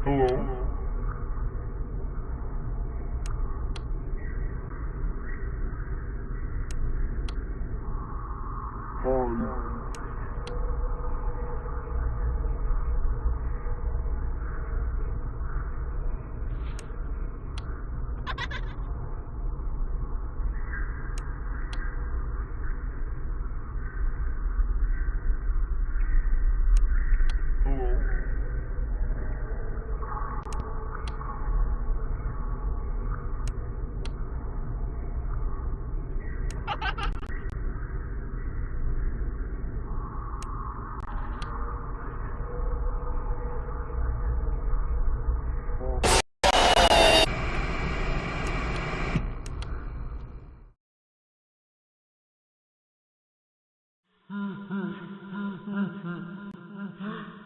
Hello? Hi.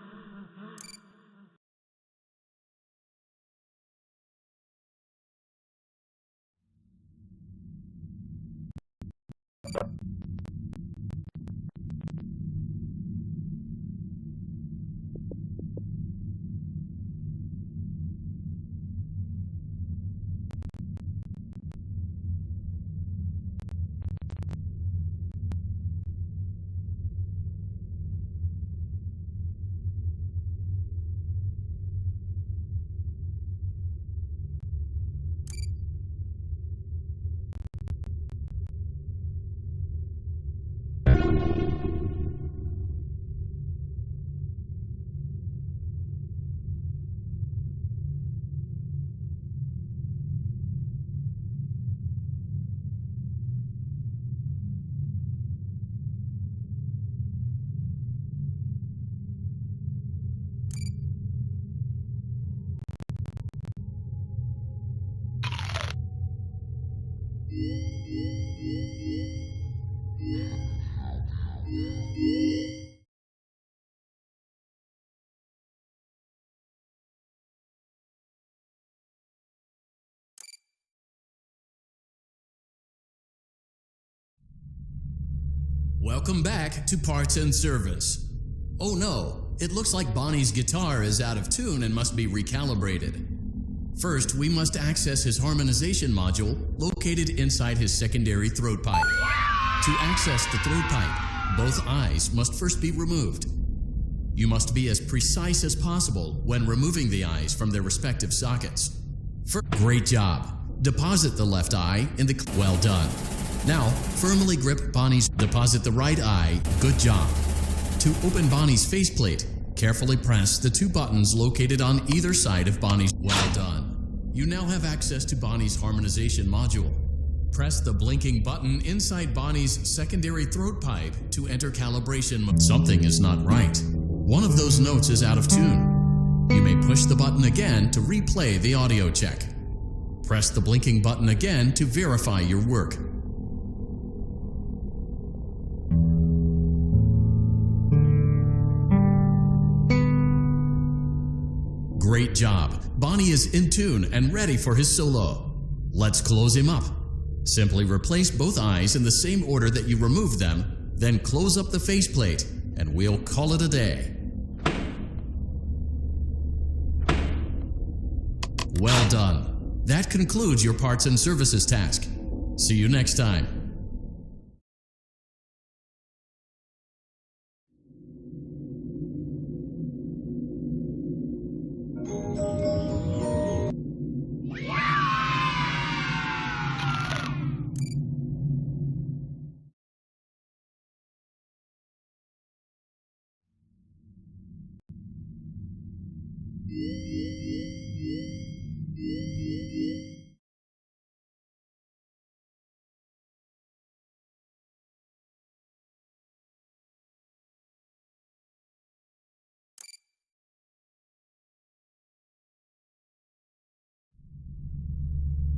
Welcome back to Parts and Service. Oh no, it looks like Bonnie's guitar is out of tune and must be recalibrated. First, we must access his harmonization module located inside his secondary throat pipe. To access the throat pipe, both eyes must first be removed. You must be as precise as possible when removing the eyes from their respective sockets. Great job. Deposit the left eye in the... Well done. Now, firmly grip Bonnie's... Deposit the right eye. Good job. To open Bonnie's faceplate, carefully press the two buttons located on either side of Bonnie's... Well done. You now have access to Bonnie's harmonization module. Press the blinking button inside Bonnie's secondary throat pipe to enter calibration mode. Something is not right. One of those notes is out of tune. You may push the button again to replay the audio check. Press the blinking button again to verify your work. Great job. Bonnie is in tune and ready for his solo. Let's close him up. Simply replace both eyes in the same order that you removed them Then close up the faceplate and we'll call it a day. Well done. That concludes your parts and services task. See you next time.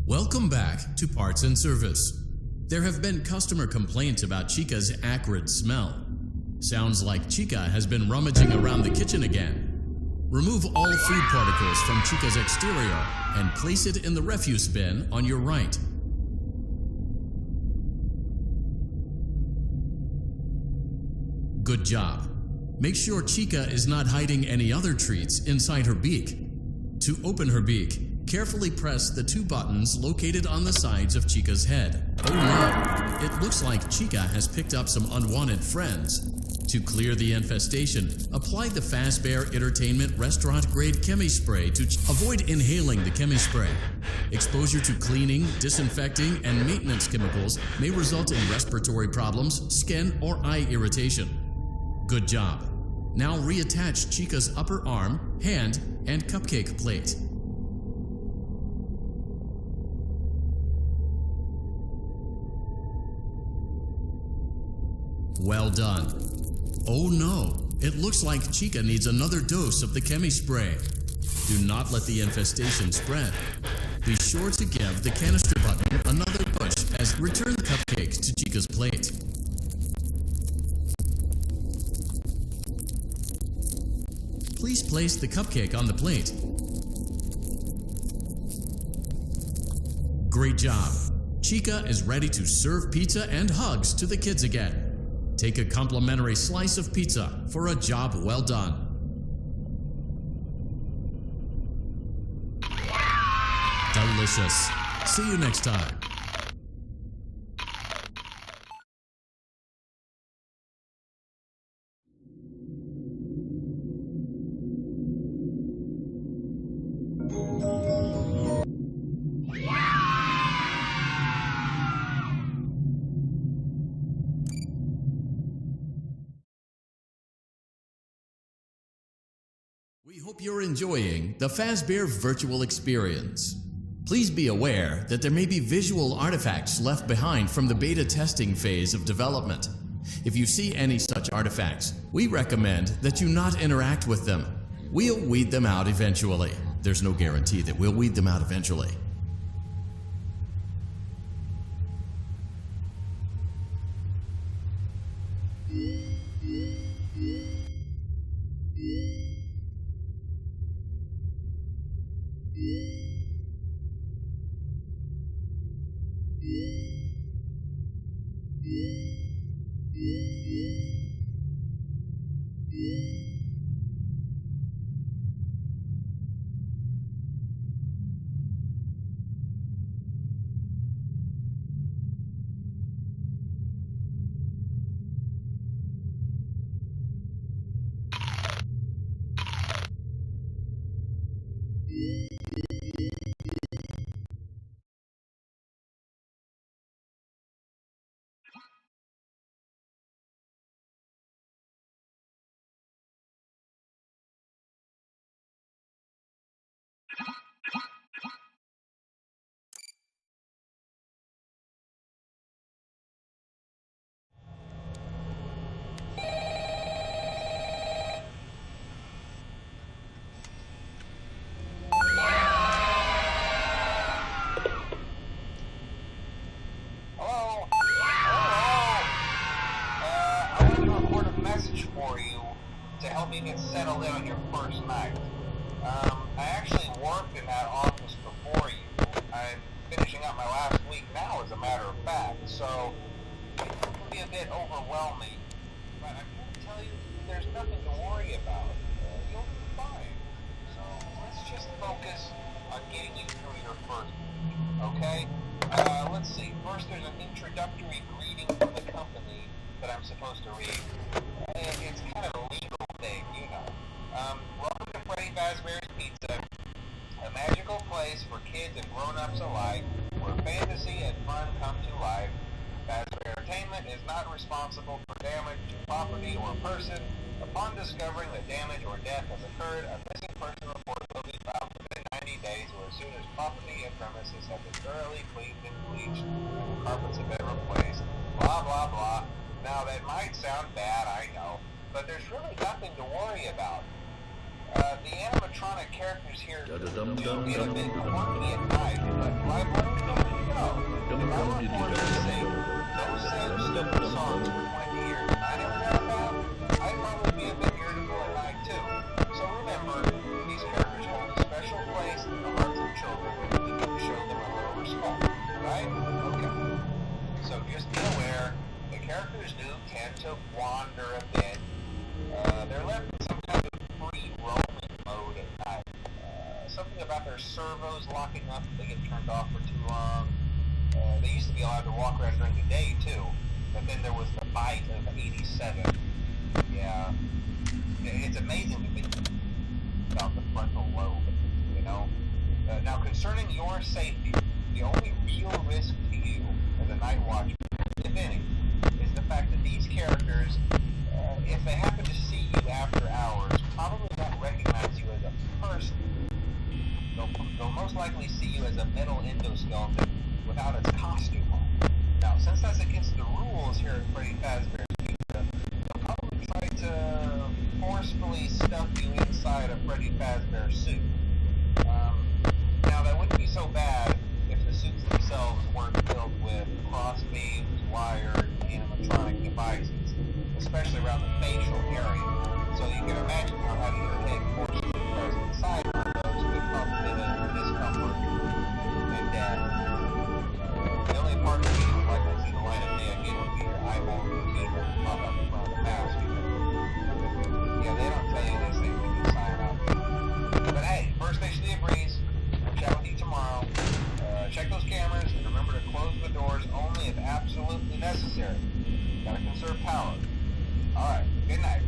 Welcome back to Parts and Service. There have been customer complaints about Chica's acrid smell. Sounds like Chica has been rummaging around the kitchen again. Remove all food particles from Chica's exterior and place it in the refuse bin on your right. Good job. Make sure Chica is not hiding any other treats inside her beak. To open her beak, carefully press the two buttons located on the sides of Chica's head. Oh no! It looks like Chica has picked up some unwanted friends. To clear the infestation, apply the Fazbear Entertainment restaurant-grade chemi spray to avoid inhaling the chemi spray. Exposure to cleaning, disinfecting, and maintenance chemicals may result in respiratory problems, skin, or eye irritation. Good job. Now reattach Chica's upper arm, hand, and cupcake plate. Well done. Oh no, it looks like Chica needs another dose of the chemi spray. Do not let the infestation spread. Be sure to give the canister button another push as return the cupcake to Chica's plate. Please place the cupcake on the plate. Great job. Chica is ready to serve pizza and hugs to the kids again. Take a complimentary slice of pizza for a job well done. Delicious. See you next time. We hope you're enjoying the Fazbear virtual experience. Please be aware that there may be visual artifacts left behind from the beta testing phase of development. If you see any such artifacts, we recommend that you not interact with them. We'll weed them out eventually. There's no guarantee that we'll weed them out eventually. To help you get settled in on your first night. I actually worked in that office before you. I'm finishing up my last week now, as a matter of fact, so be a bit overwhelming, but I'm here to tell you there's nothing to worry about. You'll be fine. So let's just focus on getting you through your first week, okay? Let's see. First, there's an introductory greeting from the company that I'm supposed to read. It's kind of a legal thing, you know. Welcome to Freddy Fazbear's Pizza, a magical place for kids and grown-ups alike, where fantasy and fun come to life. Fazbear Entertainment is not responsible for damage to property or person. Upon discovering that damage or death has occurred, a missing person report will be filed within 90 days or as soon as property and premises have been thoroughly cleaned and bleached and the carpets have been replaced. Blah, blah, blah. Now, that might sound bad, I know, but there's really nothing to worry about. The animatronic characters here do get a bit quirky at night, but I've learned them to go. If I were for to sing those same stupid songs for 20 years and I never got about, I'd probably be a bit irritable at night too. So remember, these characters hold a special place in the hearts of children and we need to show them a little respect, right? Okay. So just be aware, the characters do tend to wander a bit. They're left in some kind of free roaming mode at night. Something about their servos locking up if they get turned off for too long. They used to be allowed to walk around during the day too, but then there was the bite of 87. Yeah, it's amazing to think about the frontal lobe, you know. Now concerning your safety, the only real risk to you as a night watchman, if any, is the fact that these characters, if they happen to see you after hours, probably won't recognize you as a person. They'll most likely see you as a metal endoskeleton without its costume on. Now, since that's against the rules here at Freddy Fazbear's Pizza, they'll probably try to forcefully stuff you inside a Freddy Fazbear suit. Now, that wouldn't be so bad if the suits themselves weren't filled with crossbeams, wires, and animatronic devices, especially around the facial area. So you can imagine how having your head forcibly pressed inside one of those could cause a bit of discomfort and death. The only part of me that would like to see the light of day again would be your eyeball routine that would pop up in front of the mask. Yeah, they don't tell you these things when you sign up. But hey, first station of the breeze. I'll chat with you tomorrow. Check those cameras and remember to close the doors only if absolutely necessary. Gotta conserve power. Alright, good night.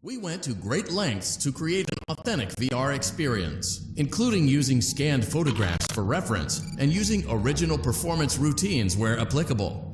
We went to great lengths to create an authentic VR experience, including using scanned photographs for reference and using original performance routines where applicable.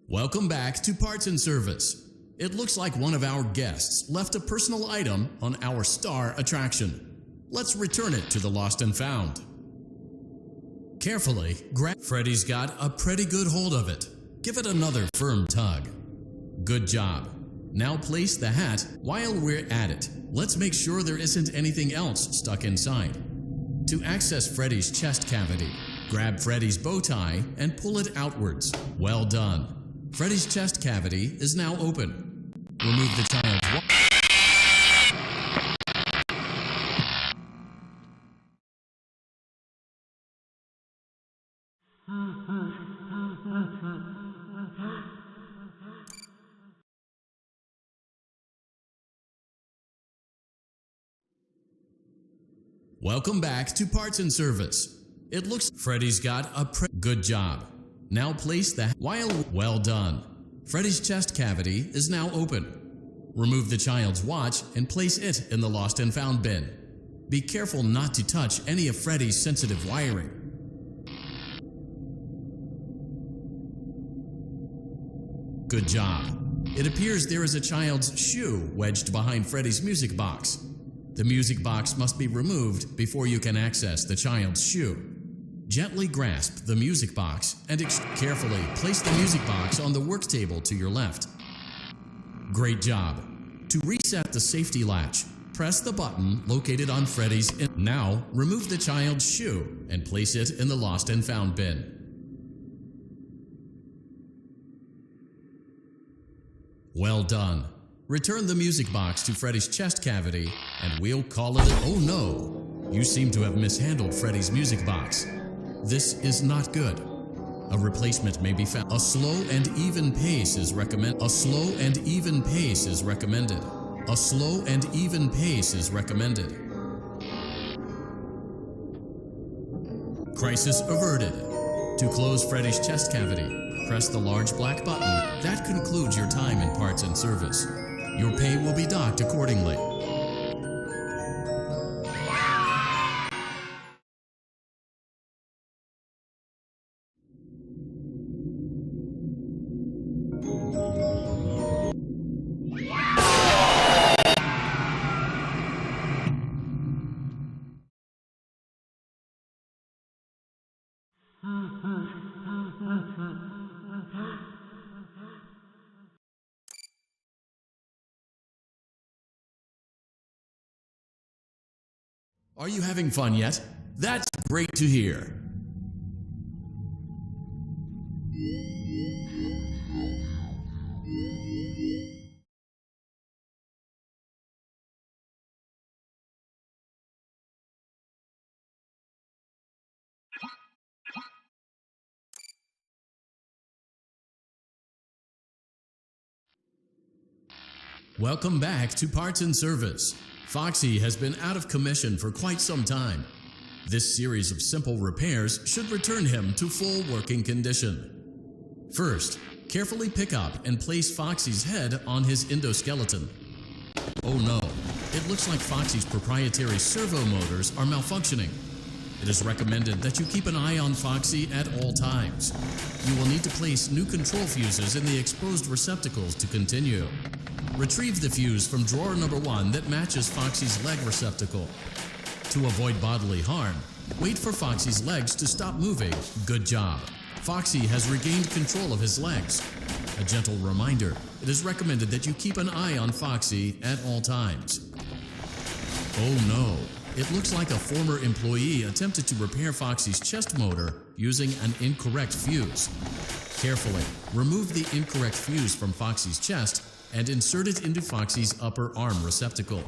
Welcome back to Parts and Service. It looks like one of our guests left a personal item on our star attraction. Let's return it to the Lost and Found. Carefully grab. Freddy's got a pretty good hold of it. Give it another firm tug. Good job. Now place the hat. While we're at it, let's make sure there isn't anything else stuck inside. To access Freddy's chest cavity, grab Freddy's bow tie and pull it outwards. Well done. Freddy's chest cavity is now open. Remove the child's Welcome back to Parts and Service. It looks Freddy's got a good job. Now place the well done. Freddy's chest cavity is now open. Remove the child's watch and place it in the Lost and Found bin. Be careful not to touch any of Freddy's sensitive wiring. Good job. It appears there is a child's shoe wedged behind Freddy's music box. The music box must be removed before you can access the child's shoe. Gently grasp the music box and carefully place the music box on the work table to your left. Great job. To reset the safety latch, press the button located on Freddy's. Now, remove the child's shoe and place it in the Lost and Found bin. Well done. Return the music box to Freddy's chest cavity and we'll call it oh no! You seem to have mishandled Freddy's music box. This is not good. A replacement may be found. A slow and even pace is recommended. A slow and even pace is recommended. A slow and even pace is recommended. Crisis averted. To close Freddy's chest cavity, press the large black button. That concludes your time in Parts and Service. Your pay will be docked accordingly. Are you having fun yet? That's great to hear. Welcome back to Parts and Service. Foxy has been out of commission for quite some time. This series of simple repairs should return him to full working condition. First, carefully pick up and place Foxy's head on his endoskeleton. Oh no, it looks like Foxy's proprietary servo motors are malfunctioning. It is recommended that you keep an eye on Foxy at all times. You will need to place new control fuses in the exposed receptacles to continue. Retrieve the fuse from drawer number 1 that matches Foxy's leg receptacle. To avoid bodily harm, wait for Foxy's legs to stop moving. Good job. Foxy has regained control of his legs. A gentle reminder, it is recommended that you keep an eye on Foxy at all times. Oh no, it looks like a former employee attempted to repair Foxy's chest motor using an incorrect fuse. Carefully, remove the incorrect fuse from Foxy's chest and insert it into Foxy's upper arm receptacle.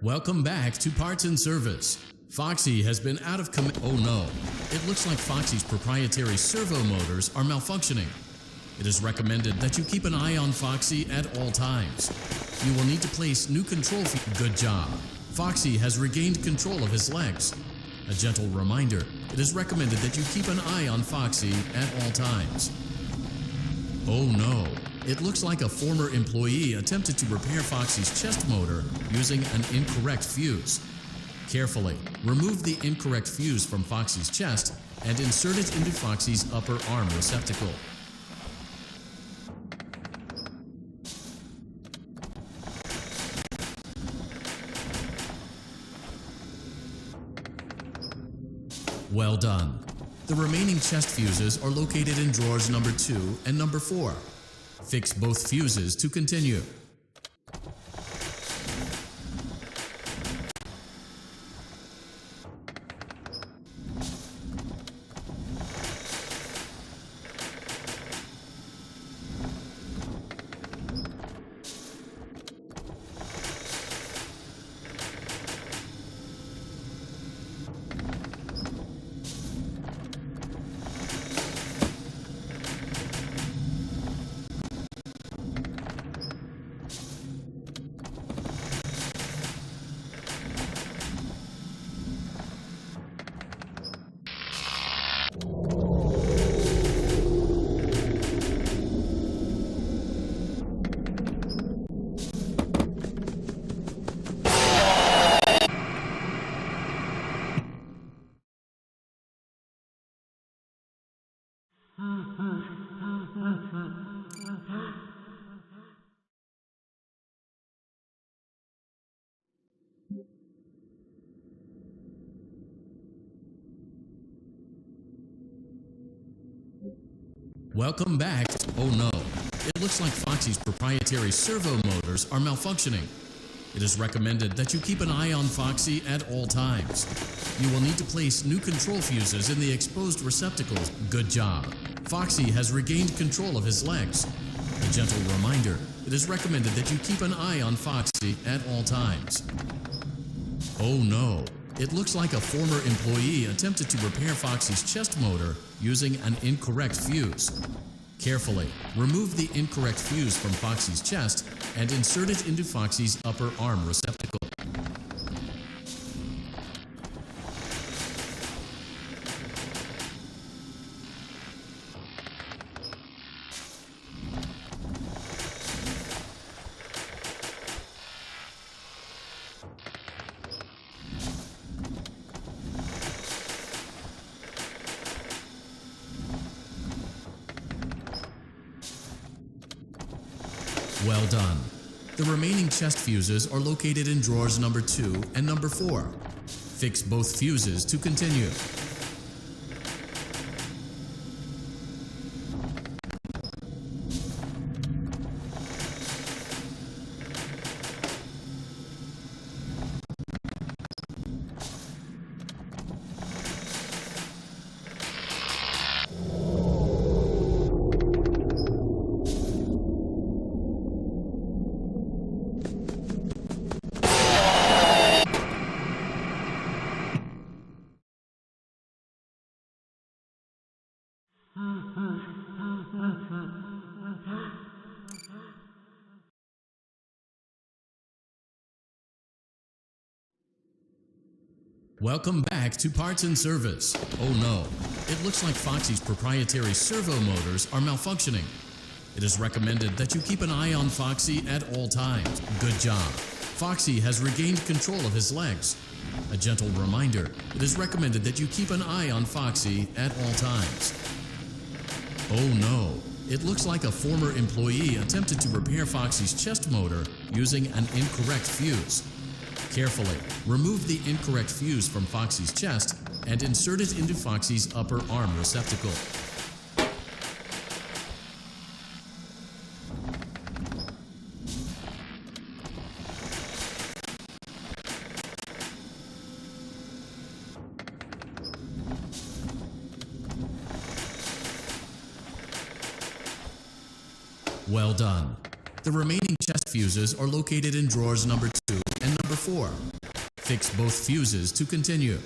Welcome back to Parts and Service. Foxy has been out of commission. Oh no, it looks like Foxy's proprietary servo motors are malfunctioning. It is recommended that you keep an eye on Foxy at all times. You will need to place new control fuses. Good job. Foxy has regained control of his legs. A gentle reminder, it is recommended that you keep an eye on Foxy at all times. Oh no, it looks like a former employee attempted to repair Foxy's chest motor using an incorrect fuse. Carefully, remove the incorrect fuse from Foxy's chest and insert it into Foxy's upper arm receptacle. Well done. The remaining chest fuses are located in drawers number 2 and number 4. Fix both fuses to continue. Welcome back. Oh no, it looks like Foxy's proprietary servo motors are malfunctioning. It is recommended that you keep an eye on Foxy at all times. You will need to place new control fuses in the exposed receptacles. Good job. Foxy has regained control of his legs. A gentle reminder, it is recommended that you keep an eye on Foxy at all times. Oh no, it looks like a former employee attempted to repair Foxy's chest motor using an incorrect fuse. Carefully, remove the incorrect fuse from Foxy's chest and insert it into Foxy's upper arm receptacle. Well done. The remaining chest fuses are located in drawers number 2 and number 4. Fix both fuses to continue. Welcome back to Parts and Service. Oh no, it looks like Foxy's proprietary servo motors are malfunctioning. It is recommended that you keep an eye on Foxy at all times. Good job. Foxy has regained control of his legs. A gentle reminder, it is recommended that you keep an eye on Foxy at all times. Oh no, it looks like a former employee attempted to repair Foxy's chest motor using an incorrect fuse. Carefully, remove the incorrect fuse from Foxy's chest and insert it into Foxy's upper arm receptacle. Well done. The remaining chest fuses are located in drawers number 2 and number 4. Fix both fuses to continue.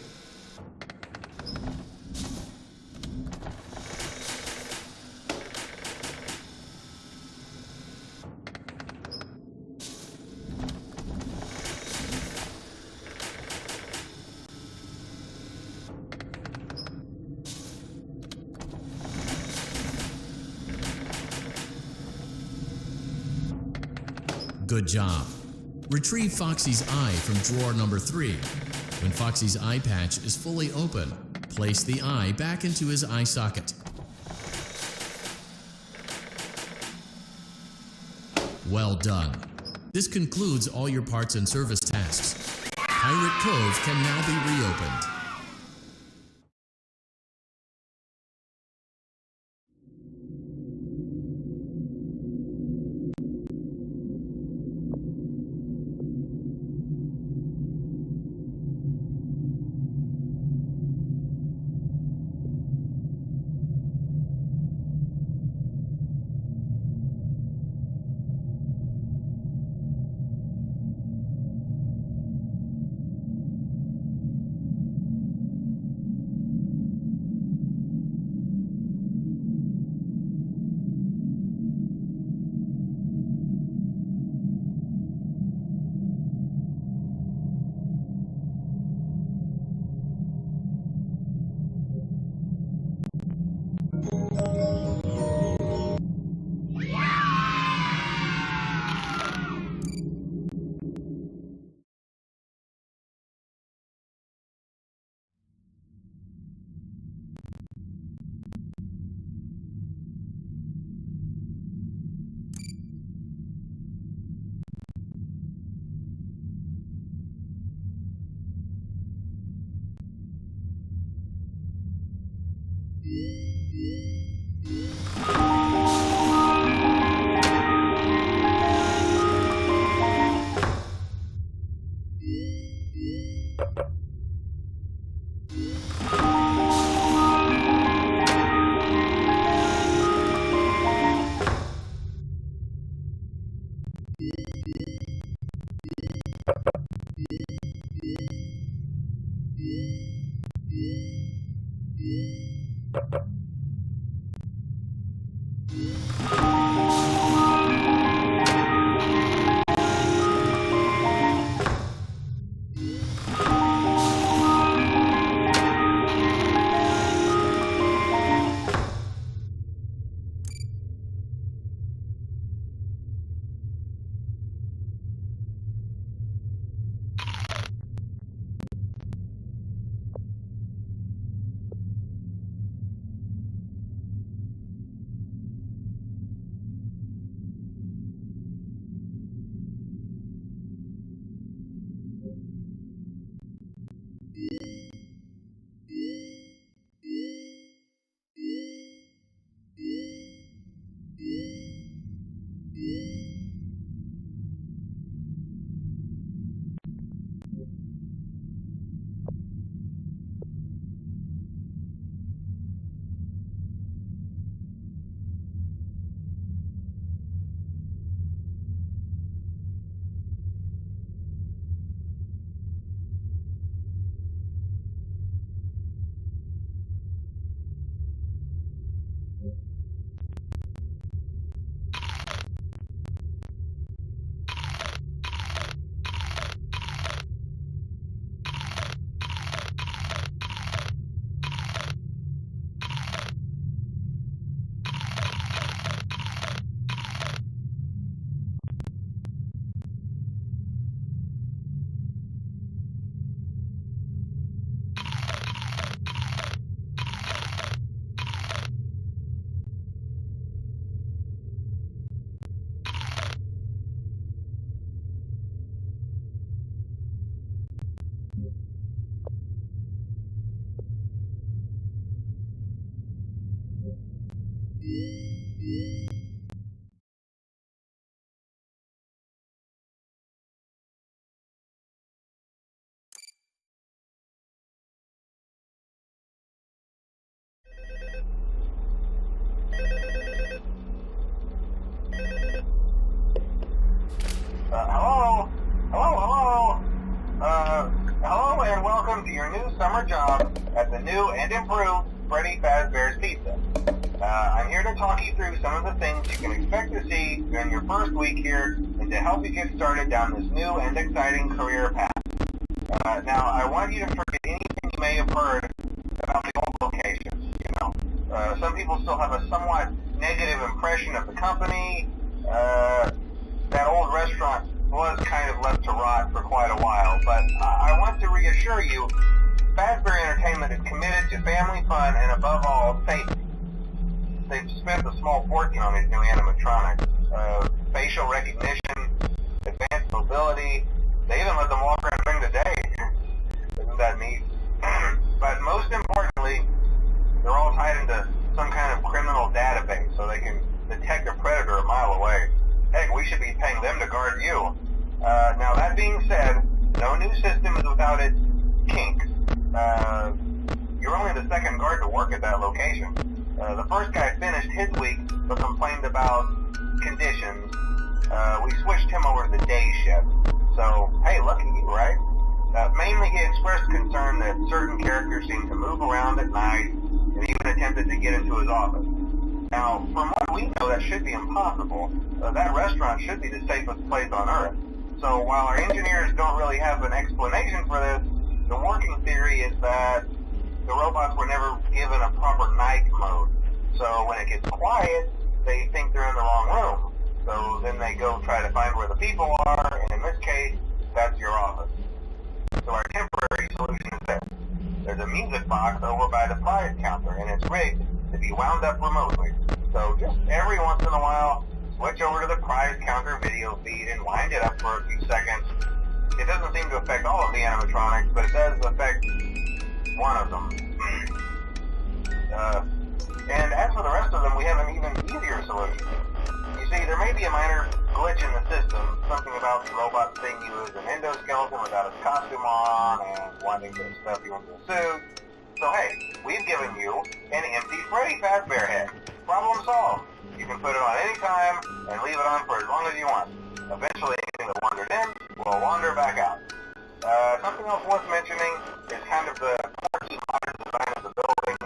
Good job. Retrieve Foxy's eye from drawer number 3. When Foxy's eye patch is fully open, place the eye back into his eye socket. Well done. This concludes all your parts and service tasks. Pirate Cove can now be reopened. Hello and welcome to your new summer job at the new and improved Freddy Fazbear's Pizza. I'm here to talk you through some of the things you can expect to see during your first week here and to help you get started down this new and exciting career path. Now, I want you to forget anything you may have heard about the old location. Some people still have a somewhat negative impression of the company. That old restaurant was kind of left to rot for quite a while, but I want to reassure you, Fazbear Entertainment is committed to family fun and above all, safety. They've spent a small fortune on these new animatronics. Facial recognition, advanced mobility, they even let them walk around during the day. Isn't that neat? But most importantly, they're all tied into some kind of criminal database so they can detect a predator a mile away. Heck, we should be paying them to guard you. Now, that being said, no new system is without its kinks. You're only the second guard to work at that location. The first guy finished his week but complained about conditions. We switched him over to the day shift. So, hey, lucky you, right? Mainly he expressed concern that certain characters seemed to move around at night and even attempted to get into his office. Now, from what we know, that should be impossible. That restaurant should be the safest place on Earth. So while our engineers don't really have an explanation for this, the working theory is that the robots were never given a proper night mode. So when it gets quiet, they think they're in the wrong room. So then they go try to find where the people are, and in this case, that's your office. So our temporary solution is this. There's a music box over by the prize counter, and it's rigged to be wound up remotely. So just every once in a while, switch over to the prize counter video feed and wind it up for a few seconds. It doesn't seem to affect all of the animatronics, but it does affect one of them. And as for the rest of them, we have an even easier solution. You see, there may be a minor glitch in the system, something about the robot seeing you as an endoskeleton without its costume on and wanting to stuff you into a suit. So hey, we've given you an empty Freddy Fazbear head. Problem solved. You can put it on any time and leave it on for as long as you want. Eventually, anything that wandered in will wander back out. Something else worth mentioning is kind of the quirky modern design of the building.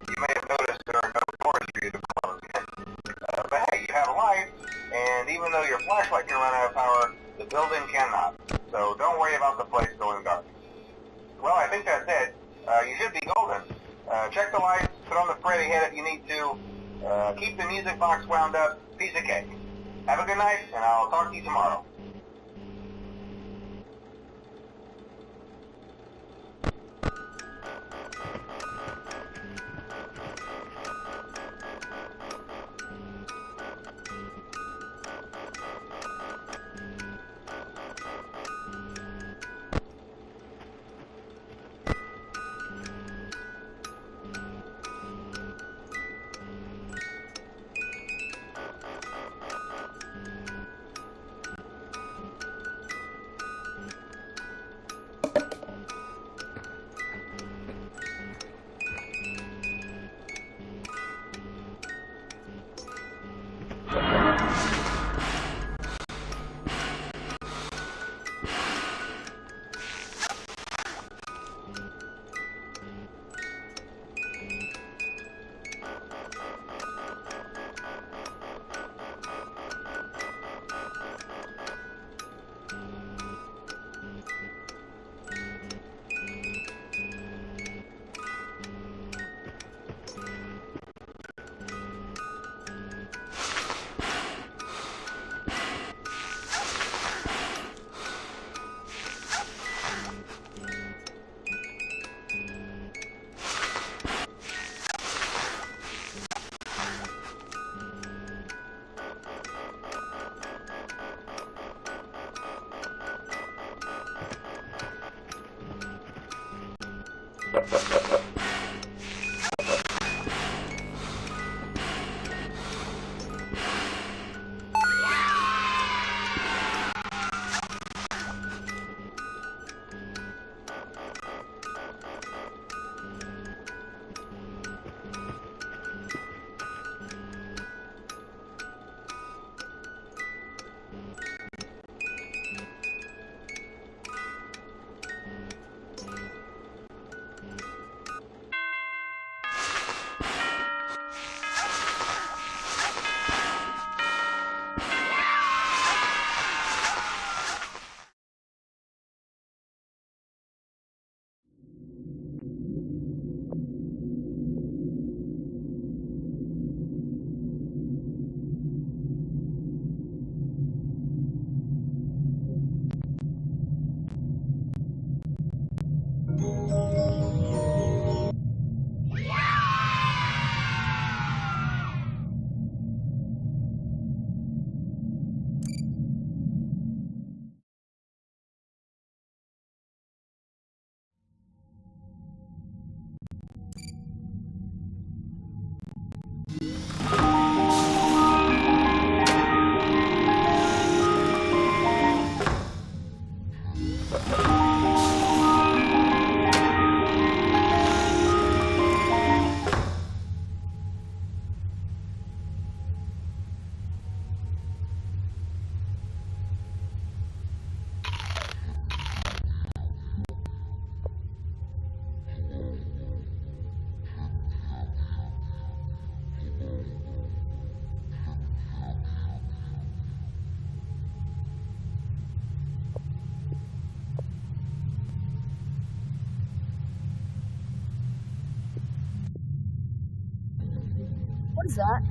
You may have noticed there are no doors for you to close. But hey, you have a light, and even though your flashlight can run out of power, the building cannot. So don't worry about the place going dark. Well, I think that's it. You should be golden. Check the lights, put on the Freddy head if you need to. Keep the music box wound up. Piece of cake. Have a good night, and I'll talk to you tomorrow. What is that?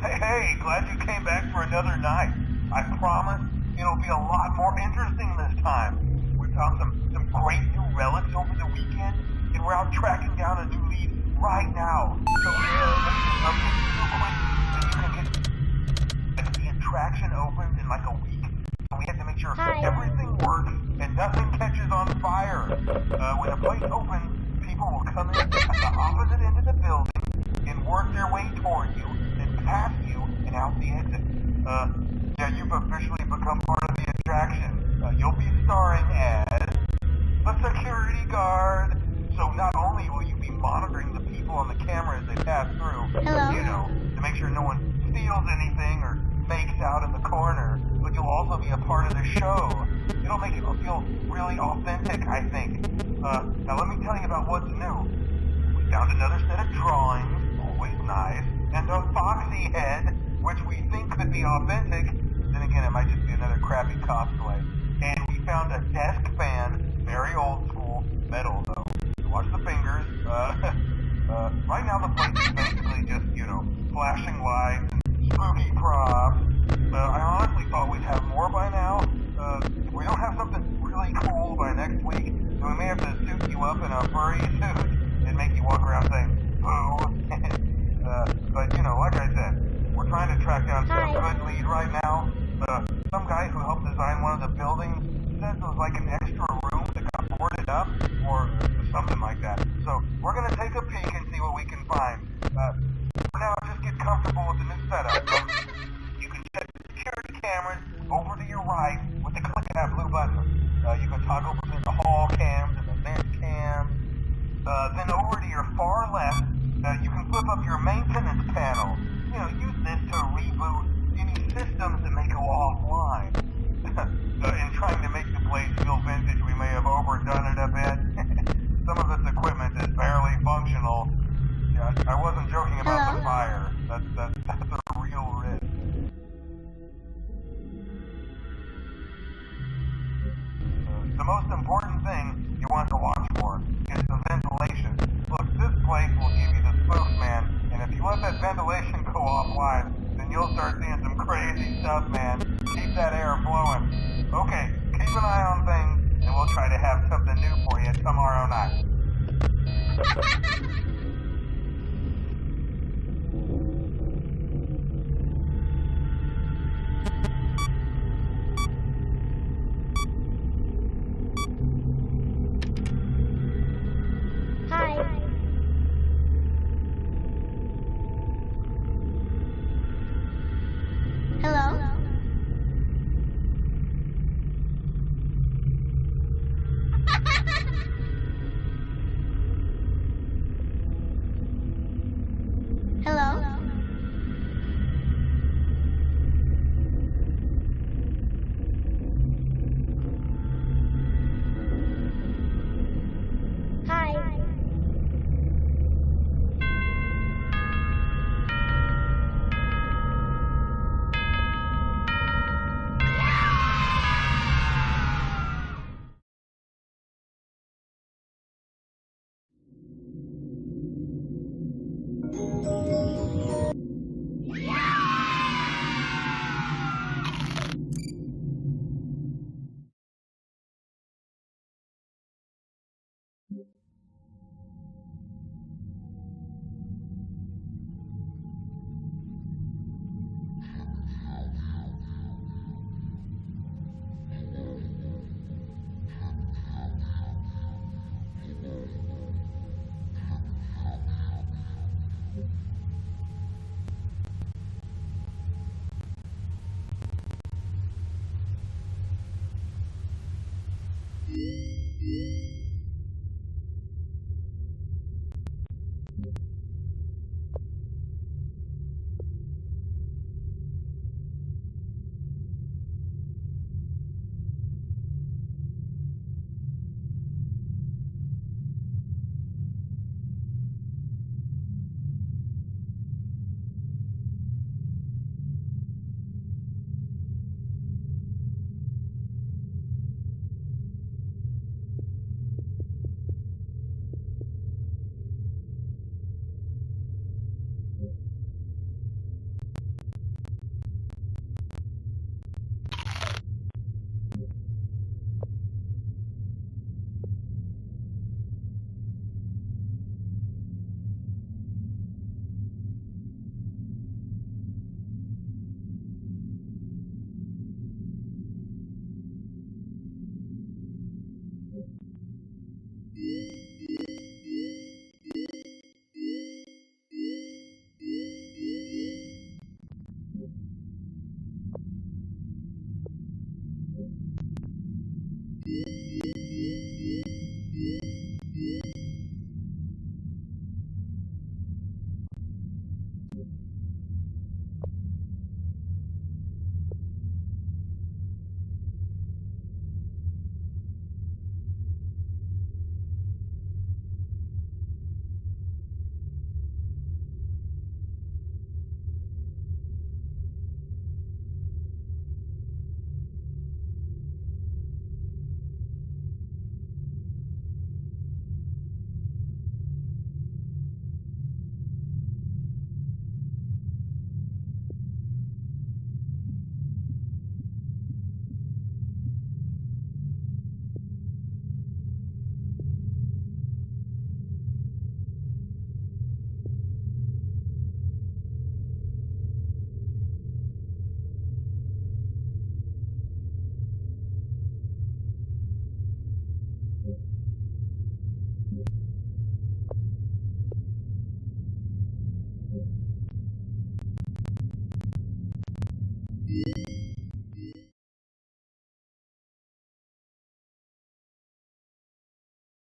Hey, glad you came back for another night. I promise it'll be a lot more interesting this time. We found some great new relics over the weekend, and we're out tracking down a new lead right now. So, let me just update you real quick, and you can get the attraction opens in like a week. So we have to make sure everything works and nothing catches on fire. When the place opens, people will come in at the opposite end of the building and work their way toward you, then past you, and out the exit. Yeah, you've officially become part of the attraction. You'll be starring as a security guard. So not only will you be monitoring the people on the camera as they pass through, you know, to make sure no one steals anything or makes out in the corner, but you'll also be a part of the show. It'll make it feel really authentic, I think. Now let me tell you about what's new. We found another set of drawings, always nice, and a foxy head, which we think could be authentic. Then again, it might just be another crappy cosplay. And we found a desk fan, very old school, metal though. Watch the fingers. Right now the place is basically just, you know, flashing lights and spooky props. I honestly thought we'd have more by now. If we don't have something really cool by next week, then we may have to suit you up in a furry suit and make you walk around saying, boo. But, you know, like I said, we're trying to track down some good lead right now. Some guy who helped design one of the buildings says it was like an extra room that got boarded up, or something like that. So, we're gonna take a peek and see what we can find. For now, just get comfortable with the new setup. You can check the security cameras over to your right with the click of that blue button. You can toggle between the hall cams and the vent cams. Then over to your far left, you can flip up your maintenance panel. You know, use this to reboot any systems that may go offline. In trying to make the place feel vintage, we may have overdone it a bit. Some of this equipment is barely functional. Yeah, I wasn't joking about the fire. That's a real risk. The most important thing you want to watch for is the ventilation. Look, this place will give you the spokesman, and if you let that ventilation go offline, then you'll start seeing some crazy stuff, man. Keep that air flowing. Okay, keep an eye on things, and we'll try to have something new for you tomorrow night.